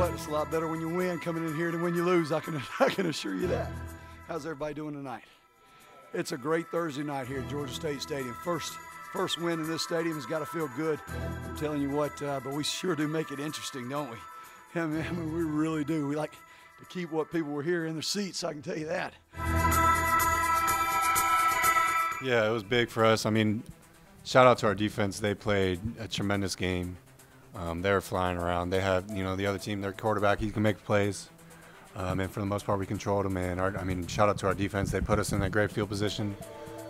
what? It's a lot better when you win coming in here than when you lose. I can assure you that. How's everybody doing tonight? It's a great Thursday night here at Georgia State Stadium. First win in this stadium has got to feel good. I'm telling you what, but we sure do make it interesting, don't we? Yeah, man, I mean, we really do. We like to keep what people were here in their seats, I can tell you that. Yeah, it was big for us. I mean, shout out to our defense. They played a tremendous game. They were flying around. They had, the other team, their quarterback, he can make plays. And for the most part, we controlled them. And shout out to our defense. They put us in that great field position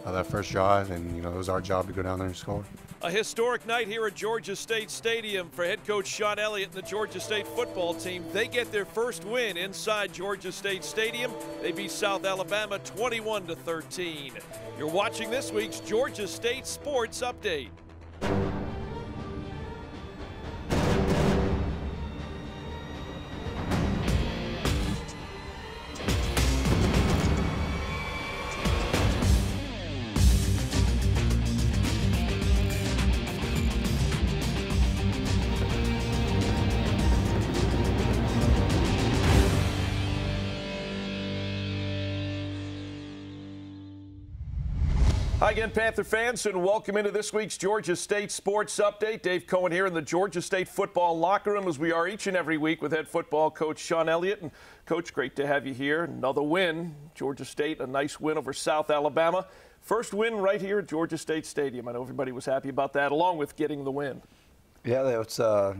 that first drive, and it was our job to go down there and score. A historic night here at Georgia State Stadium for head coach Shawn Elliott and the Georgia State football team. They get their first win inside Georgia State Stadium. They beat South Alabama 21-13. You're watching this week's Georgia State Sports Update. Hi again, Panther fans, and welcome into this week's Georgia State Sports Update. Dave Cohen here in the Georgia State football locker room, as we are each and every week with head football coach Shawn Elliott. And Coach, great to have you here. Another win. Georgia State, a nice win over South Alabama. First win right here at Georgia State Stadium. I know everybody was happy about that, along with getting the win. Yeah, it was a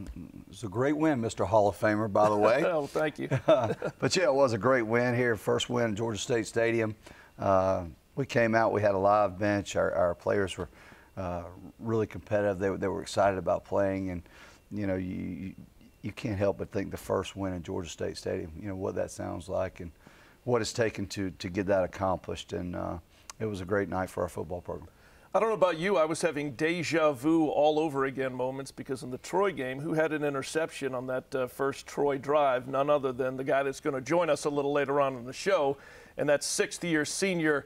great win, Mr. Hall of Famer, by the way. Oh, thank you. But yeah, it was a great win here. First win at Georgia State Stadium. We came out, we had a live bench. Our players were really competitive. They were excited about playing, and you can't help but think the first win at Georgia State Stadium, what that sounds like and what it's taken to get that accomplished. And it was a great night for our football program. I don't know about you, I was having deja vu all over again moments, because in the Troy game, who had an interception on that first Troy drive? None other than the guy that's going to join us a little later on in the show, and that's sixth-year senior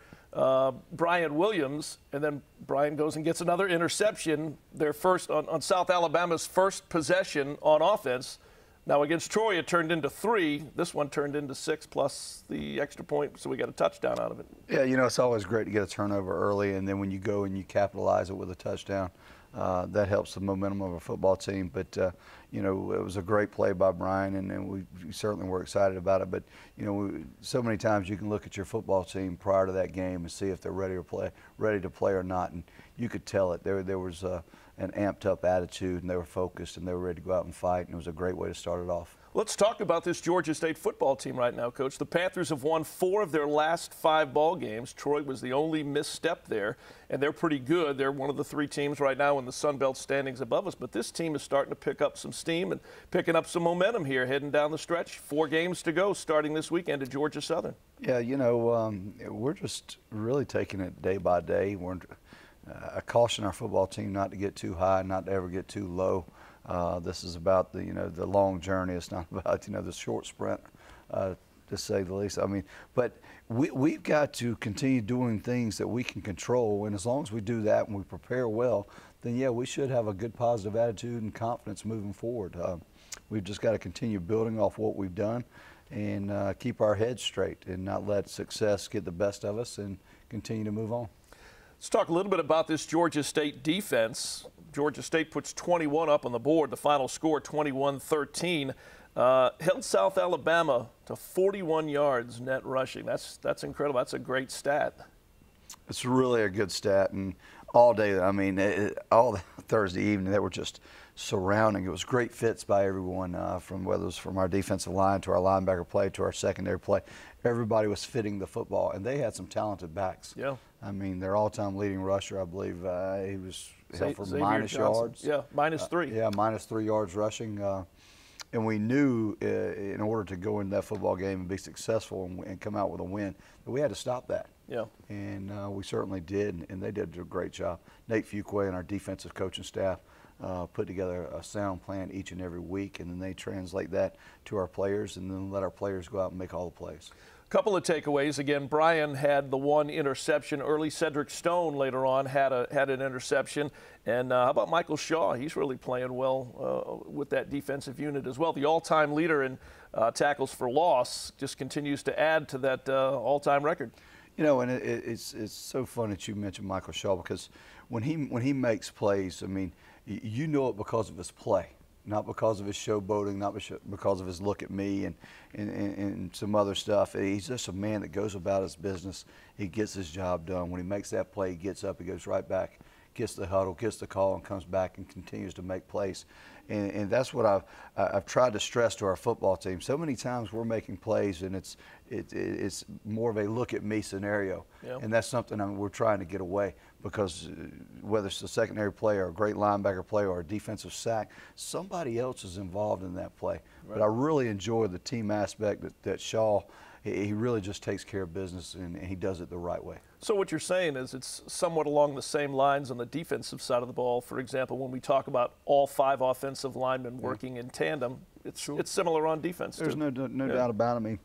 Brian Williams. And then Brian goes and gets another interception, their first on South Alabama's first possession on offense. Now against Troy, it turned into 3. This one turned into 6 plus the extra point, so we got a touchdown out of it. Yeah, it's always great to get a turnover early, and then when you go and you capitalize it with a touchdown, that helps the momentum of a football team. But it was a great play by Brian, and we certainly were excited about it. But so many times you can look at your football team prior to that game and see if they're ready to play or not, and you could tell it. There was an amped-up attitude, and they were focused, and they were ready to go out and fight, and it was a great way to start it off. Let's talk about this Georgia State football team right now, Coach. The Panthers have won 4 of their last 5 ball games. Troy was the only misstep there, and they're pretty good. They're one of the 3 teams right now in the Sun Belt standings above us, but this team is starting to pick up some steam and picking up some momentum here, heading down the stretch. 4 games to go starting this weekend at Georgia Southern. Yeah, we're just really taking it day by day. I caution our football team not to get too high, not to ever get too low. This is about the long journey. It's not about the short sprint, to say the least. But we've got to continue doing things that we can control, and as long as we do that and we prepare well, then yeah, we should have a good positive attitude and confidence moving forward. We've just got to continue building off what we've done and keep our heads straight and not let success get the best of us and continue to move on. Let's talk a little bit about this Georgia State defense. Georgia State puts 21 up on the board. The final score, 21-13. Held South Alabama to 41 yards net rushing. That's incredible. That's a great stat. It's really a good stat. And all day, all Thursday evening, they were just surrounding. It was great fits by everyone, from whether it was from our defensive line to our linebacker play to our secondary play. Everybody was fitting the football, and they had some talented backs. Yeah. Their all-time leading rusher, I believe, he was held for -3. yards. Yeah, -3. Yeah, -3 yards rushing. And we knew in order to go into that football game and be successful and come out with a win, that we had to stop that. Yeah. And we certainly did, and they did a great job. Nate Fuqua and our defensive coaching staff put together a sound plan each and every week, and then they translate that to our players and then let our players go out and make all the plays. Couple of takeaways. Again, Brian had the one interception early. Cedric Stone later on had an interception. And how about Michael Shaw? He's really playing well with that defensive unit as well. The all-time leader in tackles for loss just continues to add to that all-time record. You know, and it's so fun that you mentioned Michael Shaw, because when he makes plays, I mean, you know it because of his play. Not because of his showboating, not because of his look at me and some other stuff. He's just a man that goes about his business. He gets his job done. When he makes that play, he gets up, he goes right back, gets the huddle, gets the call, and comes back and continues to make plays. And that's what I've tried to stress to our football team. So many times we're making plays, and it's more of a look at me scenario. Yep. And that's something we're trying to get away, because whether it's a secondary play or a great linebacker play or a defensive sack, somebody else is involved in that play. Right. But I really enjoy the team aspect that Shaw, he really just takes care of business, and he does it the right way. So what you're saying is it's somewhat along the same lines on the defensive side of the ball. For example, when we talk about all 5 offensive linemen working in tandem, it's similar on defense. There's too. no doubt about it. I mean,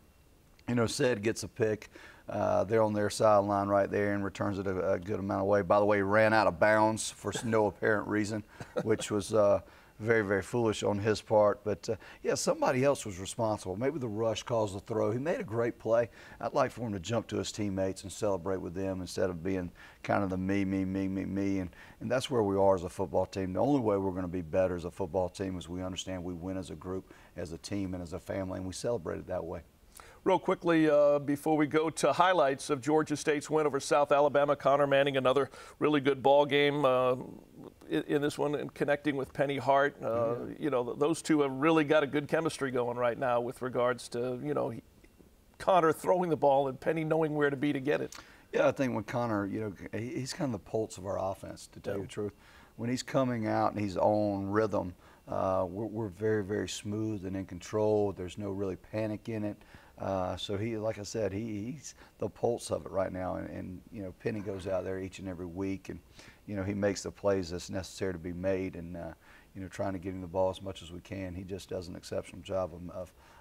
you know, Ced gets a pick. They're on their sideline right there and returns it a good amount of way. By the way, he ran out of bounds for no apparent reason, which was very, very foolish on his part. But, yeah, somebody else was responsible. Maybe the rush caused the throw. He made a great play. I'd like for him to jump to his teammates and celebrate with them instead of being kind of the me. And that's where we are as a football team. The only way we're going to be better as a football team is we understand we win as a group, as a team, and as a family, and we celebrate it that way. Real quickly, before we go to highlights of Georgia State's win over South Alabama, Connor Manning, another really good ball game in this one, and connecting with Penny Hart. You know, those two have really got a good chemistry going right now with regards to, you know, Connor throwing the ball and Penny knowing where to be to get it. Yeah, I think when Connor, you know, he's kind of the pulse of our offense, to tell you the truth. When he's coming out and he's on rhythm, we're very, very smooth and in control. There's no really panic in it. So he, like I said, he's the pulse of it right now, and you know, Penny goes out there each and every week, and you know, he makes the plays that's necessary to be made, and you know, trying to get him the ball as much as we can. He just does an exceptional job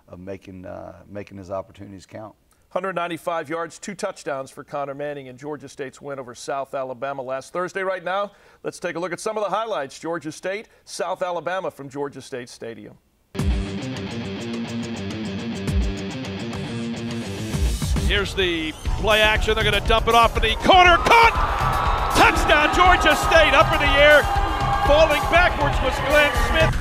of making his opportunities count. 195 yards, 2 touchdowns for Connor Manning in Georgia State's win over South Alabama last Thursday. Right now, let's take a look at some of the highlights. Georgia State, South Alabama from Georgia State Stadium. Here's the play action. They're going to dump it off in the corner. Caught! Touchdown, Georgia State. Up in the air. Falling backwards was Glenn Smith.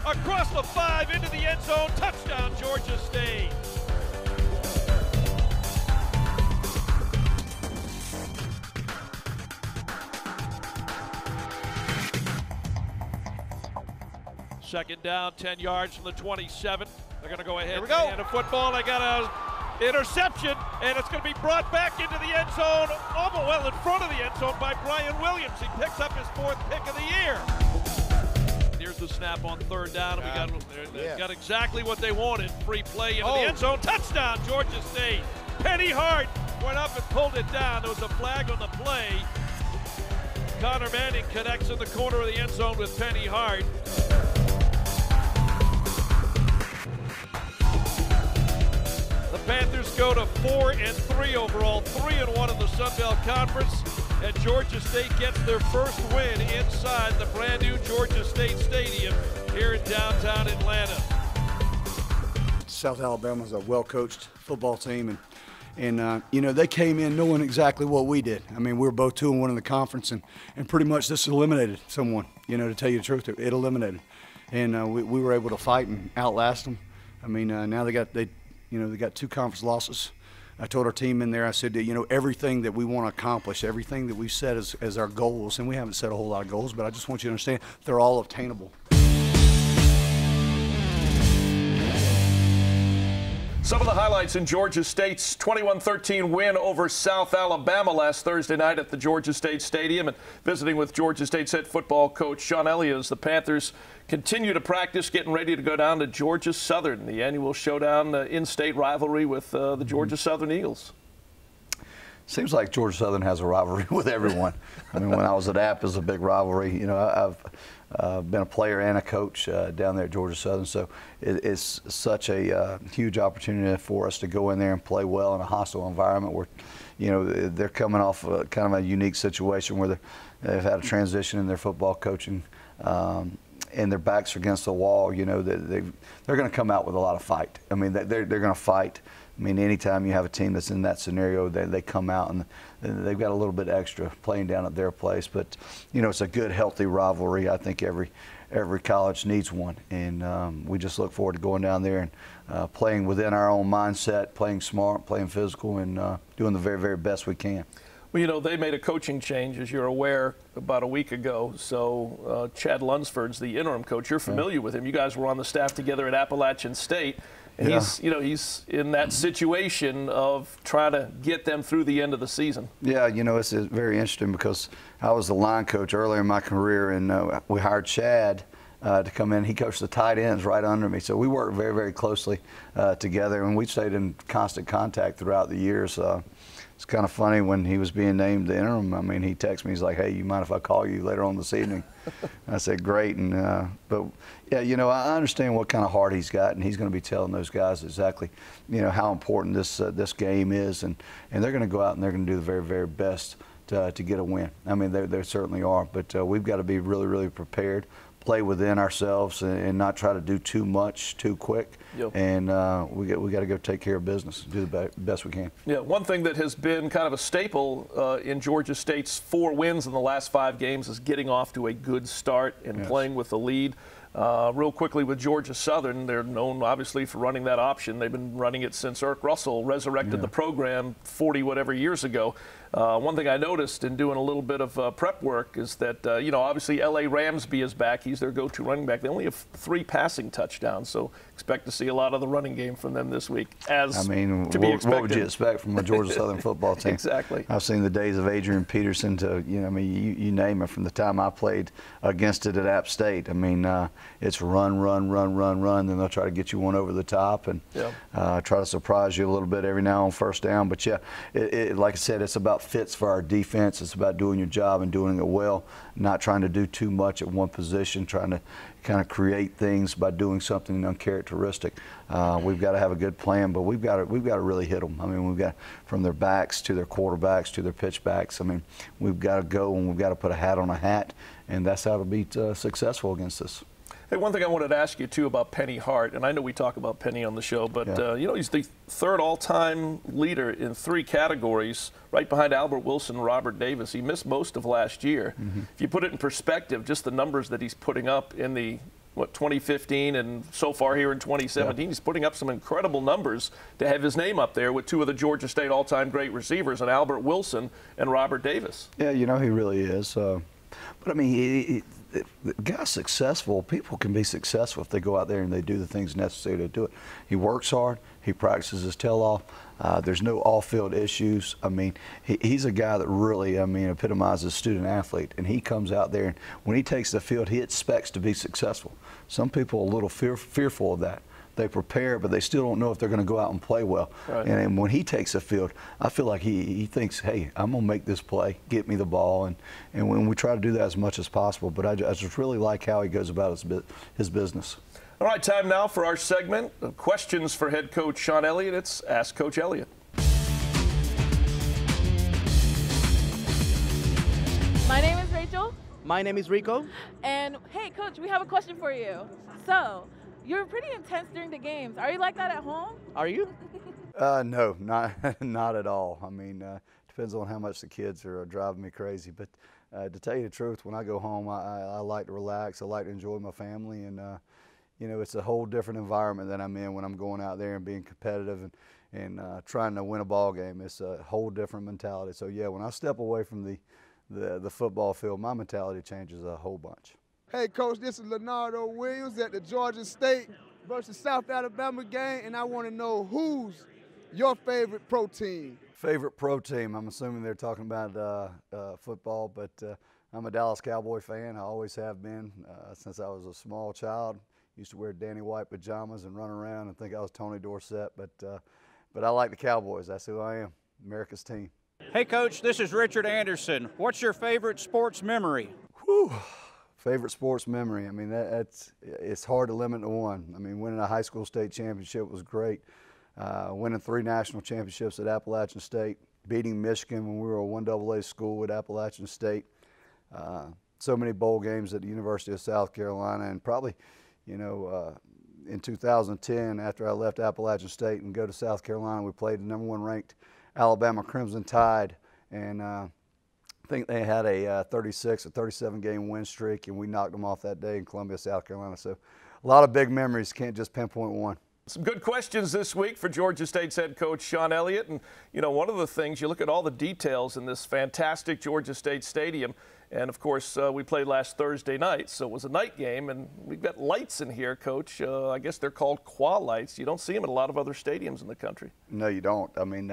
Across the 5 into the end zone, touchdown Georgia State. Second down, 10 yards from the 27. They're going to go ahead and a football. They got an interception, and it's going to be brought back into the end zone, almost well in front of the end zone by Brian Williams. He picks up his 4th pick of the year. Here's the snap on 3rd down, and we got exactly what they wanted. Free play into the end zone. Touchdown, Georgia State. Penny Hart went up and pulled it down. There was a flag on the play. Connor Manning connects in the corner of the end zone with Penny Hart. The Panthers go to 4-3 overall, 3-1 in the Sun Belt Conference. And Georgia State gets their first win inside the brand new Georgia State Stadium here in downtown Atlanta. South Alabama's a well-coached football team, and you know, they came in knowing exactly what we did. I mean, we were both 2-1 in the conference, and pretty much this eliminated someone. You know, to tell you the truth, it eliminated, and we were able to fight and outlast them. I mean, now they got 2 conference losses. I told our team in there, I said, you know, everything that we want to accomplish, everything that we set as our goals, and we haven't set a whole lot of goals, but I just want you to understand they're all obtainable. Some of the highlights in Georgia State's 21-13 win over South Alabama last Thursday night at the Georgia State Stadium. And visiting with Georgia State's head football coach Shawn Elliott as the Panthers continue to practice, getting ready to go down to Georgia Southern, the annual showdown, in-state rivalry with the Georgia Southern Eagles. Seems like Georgia Southern has a rivalry with everyone. I mean, when I was at App, it was a big rivalry. You know, I've been a player and a coach down there at Georgia Southern, so it's such a huge opportunity for us to go in there and play well in a hostile environment where, you know, they're coming off kind of a unique situation where they've had a transition in their football coaching, and their backs are against the wall. You know, they're going to come out with a lot of fight. I mean, they're going to fight. I mean, anytime you have a team that's in that scenario, they come out and they've got a little bit extra playing down at their place. But, you know, it's a good, healthy rivalry. I think every college needs one. And we just look forward to going down there and playing within our own mindset, playing smart, playing physical, and doing the very, very best we can. Well, you know, they made a coaching change, as you're aware, about a week ago. So Chad Lunsford's the interim coach. You're familiar with him. You guys were on the staff together at Appalachian State. And he's in that situation of trying to get them through the end of the season. Yeah, you know, it's very interesting because I was the line coach earlier in my career, and we hired Chad to come in. He coached the tight ends right under me. So we worked very, very closely together, and we stayed in constant contact throughout the years. It's kind of funny when he was being named the interim. I mean, he texted me. He's like, "Hey, you mind if I call you later on this evening?" I said, "Great." And but yeah, you know, I understand what kind of heart he's got, and he's going to be telling those guys exactly, you know, how important this game is, and they're going to go out and they're going to do the very, very best to get a win. I mean, they certainly are, but we've got to be really, really prepared, play within ourselves, and not try to do too much too quick. Yep. And we got to go take care of business, do the best we can. Yeah, one thing that has been kind of a staple in Georgia State's 4 wins in the last 5 games is getting off to a good start and playing with the lead. Real quickly with Georgia Southern, they're known obviously for running that option. They've been running it since Irk Russell resurrected the program 40-whatever years ago. One thing I noticed in doing a little bit of prep work is that, you know, obviously L.A. Ramsby is back. He's their go-to running back. They only have 3 passing touchdowns, so expect to see a lot of the running game from them this week, as to be expected. What would you expect from a Georgia Southern football team? Exactly. I've seen the days of Adrian Peterson to, you know, I mean, you name it, from the time I played against it at App State. I mean, it's run, then they'll try to get you one over the top and try to surprise you a little bit every now on first down. But, yeah, like I said, it's about fits for our defense. It's about doing your job and doing it well, not trying to do too much at one position, trying to kind of create things by doing something uncharacteristic. We've got to have a good plan, but we've got to really hit them. I mean, we've got from their backs to their quarterbacks to their pitchbacks. I mean, we've got to go and we've got to put a hat on a hat, and that's how to be successful against us. Hey, one thing I wanted to ask you, too, about Penny Hart, and I know we talk about Penny on the show, but, you know, he's the 3rd all-time leader in 3 categories, right behind Albert Wilson and Robert Davis. He missed most of last year. If you put it in perspective, just the numbers that he's putting up in the, 2015 and so far here in 2017, he's putting up some incredible numbers to have his name up there with 2 of the Georgia State all-time great receivers, and Albert Wilson and Robert Davis. Yeah, you know, he really is. But, I mean, the guy's successful. People can be successful if they go out there and they do the things necessary to do it. He works hard. He practices his tail off. There's no off-field issues. I mean, he's a guy that really, I mean, epitomizes student athlete. And he comes out there, and when he takes the field, he expects to be successful. Some people are a little fearful of that. They prepare, but they still don't know if they're going to go out and play well. Right. And when he takes the field, I feel like he thinks, hey, I'm going to make this play, get me the ball. And when we try to do that as much as possible. But I just really like how he goes about his business. All right, time now for our segment of questions for head coach Shawn Elliott. It's Ask Coach Elliott. My name is Rachel. My name is Rico. And, hey, Coach, we have a question for you. So, you're pretty intense during the games. Are you like that at home? Are you? No, not at all. I mean, depends on how much the kids are driving me crazy. But to tell you the truth, when I go home, I like to relax. I like to enjoy my family. And, you know, it's a whole different environment that I'm in when I'm going out there and being competitive and trying to win a ball game. It's a whole different mentality. So, yeah, when I step away from the football field, my mentality changes a whole bunch. Hey, Coach, this is Leonardo Williams at the Georgia State versus South Alabama game, and I want to know who's your favorite pro team. Favorite pro team? I'm assuming they're talking about football, but I'm a Dallas Cowboy fan. I always have been since I was a small child. Used to wear Danny White pajamas and run around and think I was Tony Dorsett, but I like the Cowboys. That's who I am, America's team. Hey, Coach, this is Richard Anderson. What's your favorite sports memory? Whew. Favorite sports memory? I mean, it's hard to limit to one. I mean, winning a high school state championship was great. Winning 3 national championships at Appalachian State, beating Michigan when we were a 1AA school at Appalachian State. So many bowl games at the University of South Carolina, and probably, you know, in 2010, after I left Appalachian State and go to South Carolina, we played the #1 ranked Alabama Crimson Tide, and I think they had a 37 game win streak, and we knocked them off that day in Columbia, South Carolina. So a lot of big memories, can't just pinpoint one. Some good questions this week for Georgia State's head coach Sean Elliott. And, you know, one of the things, you look at all the details in this fantastic Georgia State stadium. And, of course, we played last Thursday night, so it was a night game. And we've got lights in here, Coach. I guess they're called Qua lights. You don't see them at a lot of other stadiums in the country. No, you don't. I mean,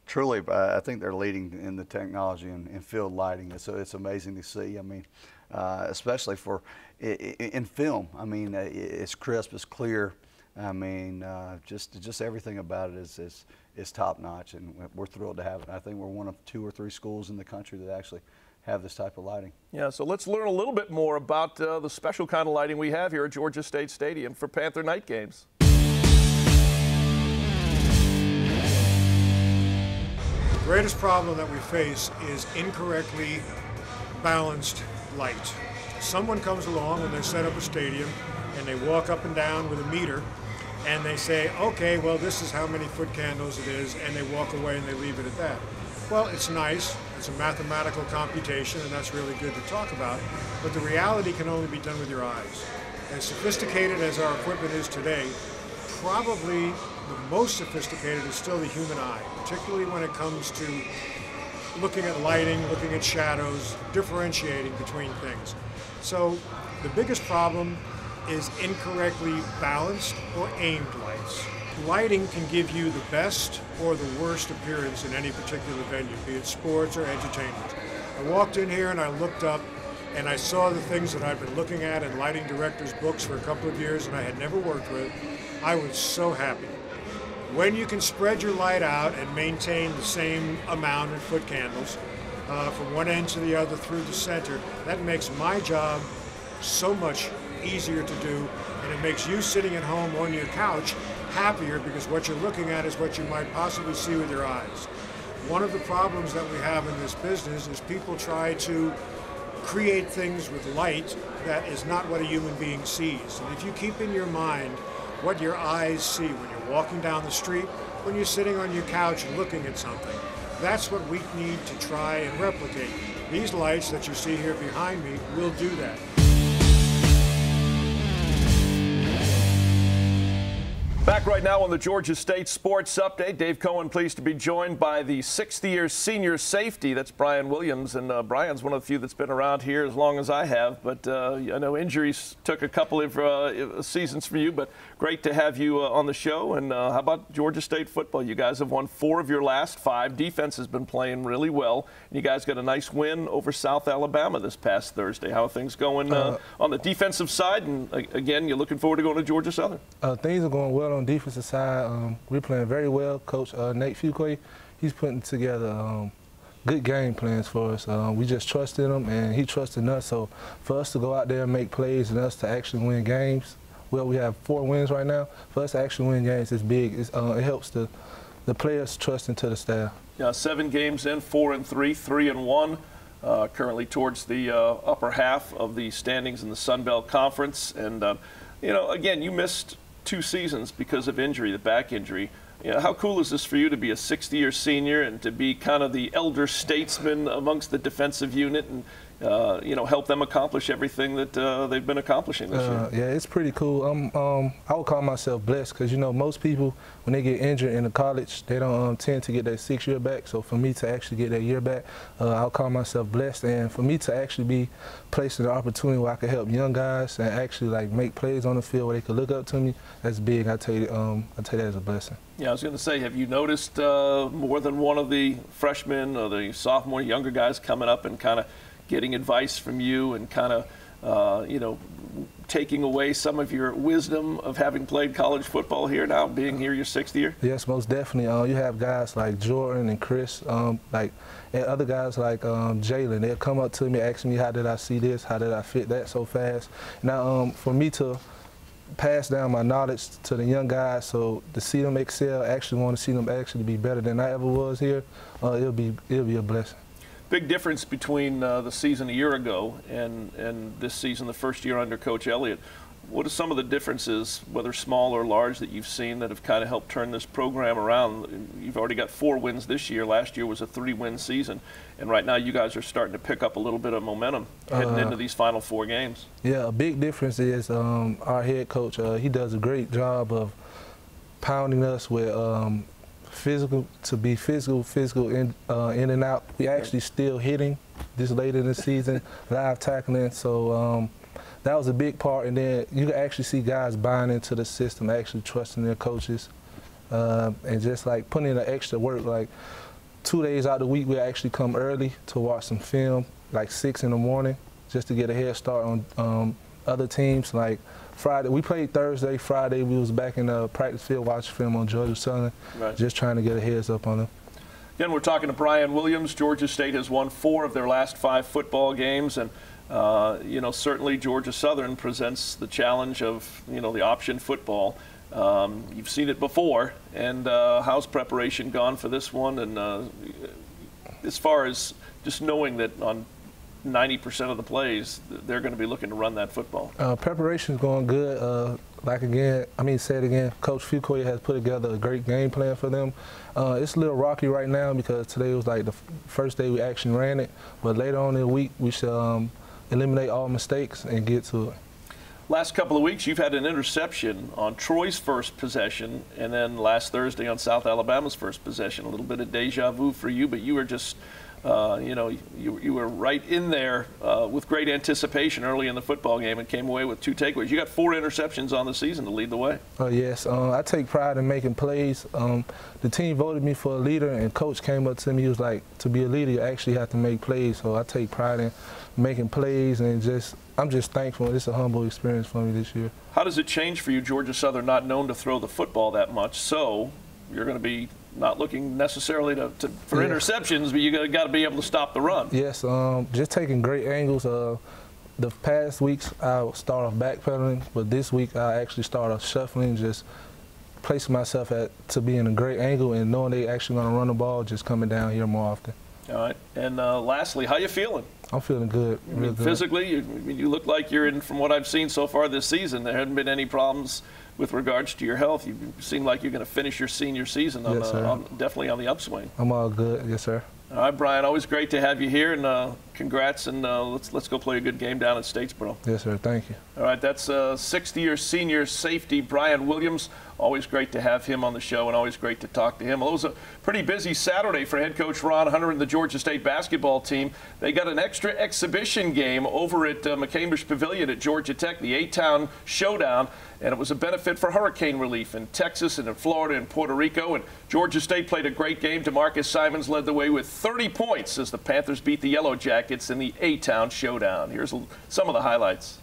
truly, I think they're leading in the technology in field lighting. So it's amazing to see. I mean, especially for in film. I mean, it's crisp, it's clear. I mean, just everything about it is top notch, and we're thrilled to have it. I think we're one of 2 or 3 schools in the country that actually have this type of lighting. Yeah, so let's learn a little bit more about the special kind of lighting we have here at Georgia State Stadium for Panther night games. The greatest problem that we face is incorrectly balanced light. Someone comes along and they set up a stadium and they walk up and down with a meter and they say, okay, well, this is how many foot candles it is, and they walk away and they leave it at that. Well, it's nice, it's a mathematical computation, and that's really good to talk about, but the reality can only be done with your eyes. As sophisticated as our equipment is today, probably the most sophisticated is still the human eye, particularly when it comes to looking at lighting, looking at shadows, differentiating between things. So the biggest problem is incorrectly balanced or aimed lights. Lighting can give you the best or the worst appearance in any particular venue, be it sports or entertainment. I walked in here and I looked up and I saw the things that I've been looking at in lighting directors' books for a couple of years and I had never worked with. I was so happy. When you can spread your light out and maintain the same amount of foot candles from one end to the other through the center, that makes my job so much easier to do, and it makes you sitting at home on your couch happier because what you're looking at is what you might possibly see with your eyes. One of the problems that we have in this business is people try to create things with light that is not what a human being sees. And if you keep in your mind what your eyes see when you're walking down the street, when you're sitting on your couch and looking at something, that's what we need to try and replicate. These lights that you see here behind me will do that. Back right now on the Georgia State Sports Update. Dave Cohen pleased to be joined by the 6th-year senior safety. That's Brian Williams, and Brian's one of the few that's been around here as long as I have. But I know injuries took a couple of seasons for you, but great to have you on the show. And how about Georgia State football? You guys have won 4 of your last 5. Defense has been playing really well. And you guys got a nice win over South Alabama this past Thursday. How are things going on the defensive side? And again, you're looking forward to going to Georgia Southern. Things are going well on the defensive side. We're playing very well. Coach Nate Fuqua, he's putting together good game plans for us. We just trusted him, and he trusted us. So for us to go out there and make plays and us to actually win games, well, we have 4 wins right now. For us to actually win games is big. It helps the players trust into the staff. Yeah, 7 games in, 4-3, 3-1. Currently towards the upper half of the standings in the Sun Belt Conference. And, you know, again, you missed 2 seasons because of injury, the back injury. You know, how cool is this for you to be a 6th-year senior and to be kind of the elder statesman amongst the defensive unit and, help them accomplish everything that they've been accomplishing this year. Yeah, it's pretty cool. I would call myself blessed because, most people, when they get injured in the college, they don't tend to get their 6 year back. So for me to actually get that year back, I'll call myself blessed. And for me to actually be placed in an opportunity where I can help young guys and actually make plays on the field where they can look up to me, that's big. I take that as a blessing. Yeah, I was going to say, have you noticed more than one of the freshmen or the sophomore, younger guys coming up and kind of getting advice from you and kind of, taking away some of your wisdom of having played college football here now, being here your 6th year? Yes, most definitely. You have guys like Jordan and Chris, and other guys like Jalen. They'll come up to me, asking me, how did I see this? How did I fit that so fast? Now, for me to pass down my knowledge to the young guys, so to see them excel, actually want to see them actually be better than I ever was here, it'll be a blessing. Big difference between the season a year ago and this season, the first year under Coach Elliott. What are some of the differences, whether small or large, that you've seen that have kind of helped turn this program around? You've already got 4 wins this year. Last year was a 3-win season. And right now you guys are starting to pick up a little bit of momentum heading into these final 4 games. Yeah, a big difference is our head coach. He does a great job of pounding us with physical in and out. We actually still hitting this late in the season, live tackling. So that was a big part. And then you can actually see guys buying into the system, actually trusting their coaches, and just putting in the extra work. 2 days out of the week, we actually come early to watch some film, 6 in the morning, just to get a head start on other teams. Friday, we played Thursday. Friday, we was back in the practice field watching film on Georgia Southern, just trying to get a heads up on them. Again, we're talking to Brian Williams. Georgia State has won 4 of their last 5 football games, and certainly Georgia Southern presents the challenge of the option football. You've seen it before, and how's preparation gone for this one? And as far as just knowing that on 90% of the plays, they're going to be looking to run that football. Preparation's going good. Say it again, Coach Fuquay has put together a great game plan for them. It's a little rocky right now because today was the first day we actually ran it, but later on in the week we shall eliminate all mistakes and get to it. Last couple of weeks, you've had an interception on Troy's first possession, and then last Thursday on South Alabama's first possession. A little bit of deja vu for you, but you were just you were right in there with great anticipation early in the football game and came away with 2 takeaways. You got 4 interceptions on the season to lead the way. Yes, I take pride in making plays. The team voted me for a leader, and Coach came up to me. He was like, to be a leader, you actually have to make plays. So I take pride in making plays, and I'm just thankful. It's a humble experience for me this year. How does it change for you, Georgia Southern, not known to throw the football that much? So you're going to be not looking necessarily for interceptions, but you got to be able to stop the run. Yes, just taking great angles. The past weeks I start off backpedaling, but this week I actually start off shuffling, just placing myself to be in a great angle and knowing they actually going to run the ball, just coming down here more often. All right. And lastly, how you feeling? I'm feeling good. Real good. Physically, you look like you're in, from what I've seen so far this season, there haven't been any problems with regards to your health. You seem like you're going to finish your senior season definitely on the upswing. I'm all good. Yes, sir. All right, Brian, always great to have you here, and congrats, and let's go play a good game down at Statesboro. Yes, sir. Thank you. All right, that's 6th-year senior safety Brian Williams. Always great to have him on the show, and always great to talk to him. Well, it was a pretty busy Saturday for head coach Ron Hunter and the Georgia State basketball team. They got an extra exhibition game over at McCambridge Pavilion at Georgia Tech, the A-Town Showdown, and it was a benefit for hurricane relief in Texas and in Florida and Puerto Rico. And Georgia State played a great game. DeMarcus Simons led the way with 30 points as the Panthers beat the Yellow Jackets in the A-Town Showdown. Here's some of the highlights.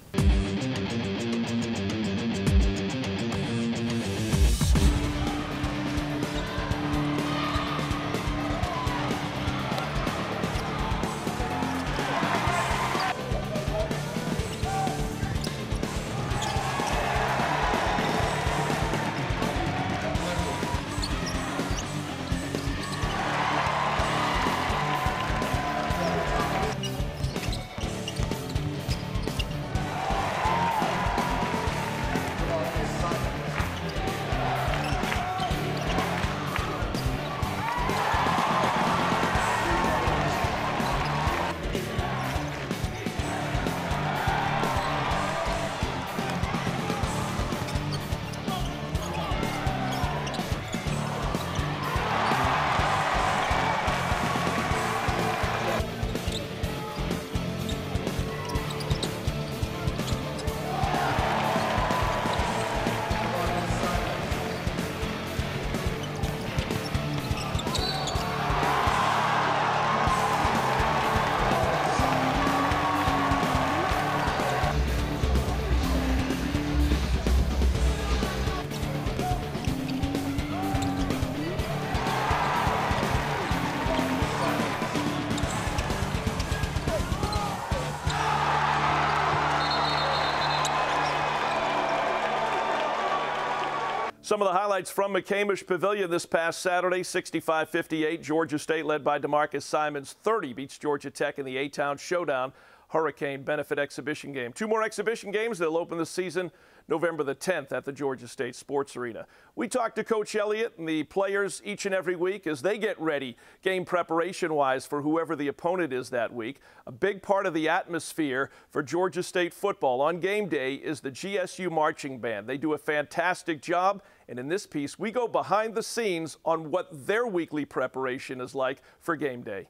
Some of the highlights from McCamish Pavilion this past Saturday, 65-58. Georgia State, led by DeMarcus Simons, 30 beats Georgia Tech in the A-Town Showdown Hurricane Benefit Exhibition game. 2 more exhibition games. They'll open the season November the 10th at the Georgia State Sports Arena. We talk to Coach Elliott and the players each and every week as they get ready game preparation-wise for whoever the opponent is that week. A big part of the atmosphere for Georgia State football on game day is the GSU Marching Band. They do a fantastic job, and in this piece, we go behind the scenes on what their weekly preparation is like for game day.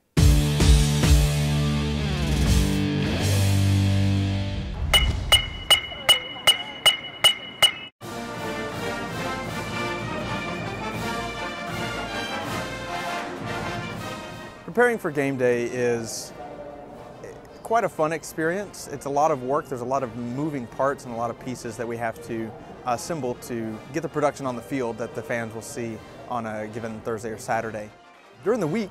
Preparing for game day is quite a fun experience. It's a lot of work. There's a lot of moving parts and a lot of pieces that we have to assemble to get the production on the field that the fans will see on a given Thursday or Saturday. During the week,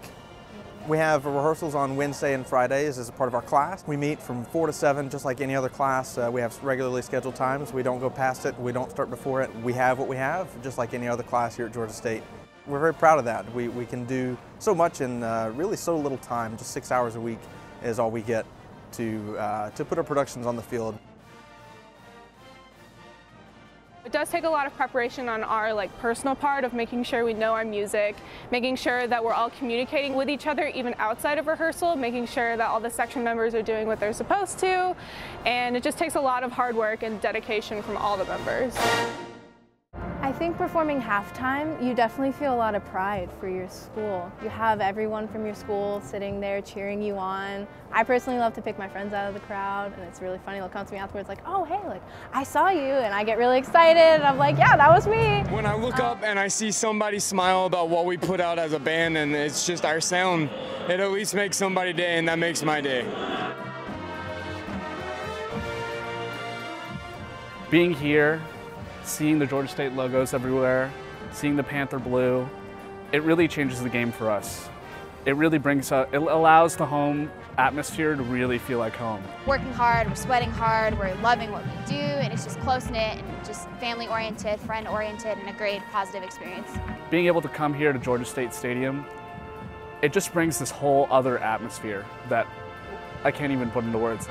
we have rehearsals on Wednesday and Fridays as a part of our class. We meet from 4 to 7 just like any other class. We have regularly scheduled times. We don't go past it. We don't start before it. We have what we have just like any other class here at Georgia State. We're very proud of that. We can do so much in really so little time. Just 6 hours a week is all we get to put our productions on the field. It does take a lot of preparation on our personal part of making sure we know our music, making sure that we're all communicating with each other even outside of rehearsal, making sure that all the section members are doing what they're supposed to, and it just takes a lot of hard work and dedication from all the members. I think performing halftime, you definitely feel a lot of pride for your school. You have everyone from your school sitting there cheering you on. I personally love to pick my friends out of the crowd, and it's really funny. They'll come to me afterwards like, oh, hey, I saw you, and I get really excited, and I'm like, yeah, that was me. When I look up and I see somebody smile about what we put out as a band, and it's just our sound, it at least makes somebody's day, and that makes my day. Being here, seeing the Georgia State logos everywhere, seeing the Panther blue, it really changes the game for us. It really it allows the home atmosphere to really feel like home. Working hard, we're sweating hard, we're loving what we do, and it's just close-knit and just family-oriented, friend-oriented, and a great positive experience. Being able to come here to Georgia State Stadium, it just brings this whole other atmosphere that I can't even put into words.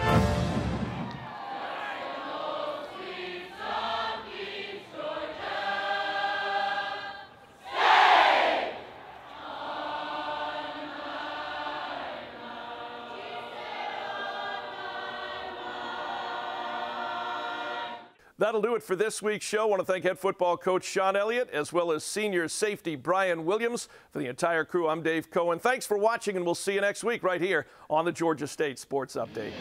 That'll do it for this week's show. I want to thank head football coach Sean Elliott, as well as senior safety Brian Williams. For the entire crew, I'm Dave Cohen. Thanks for watching, and we'll see you next week right here on the Georgia State Sports Update.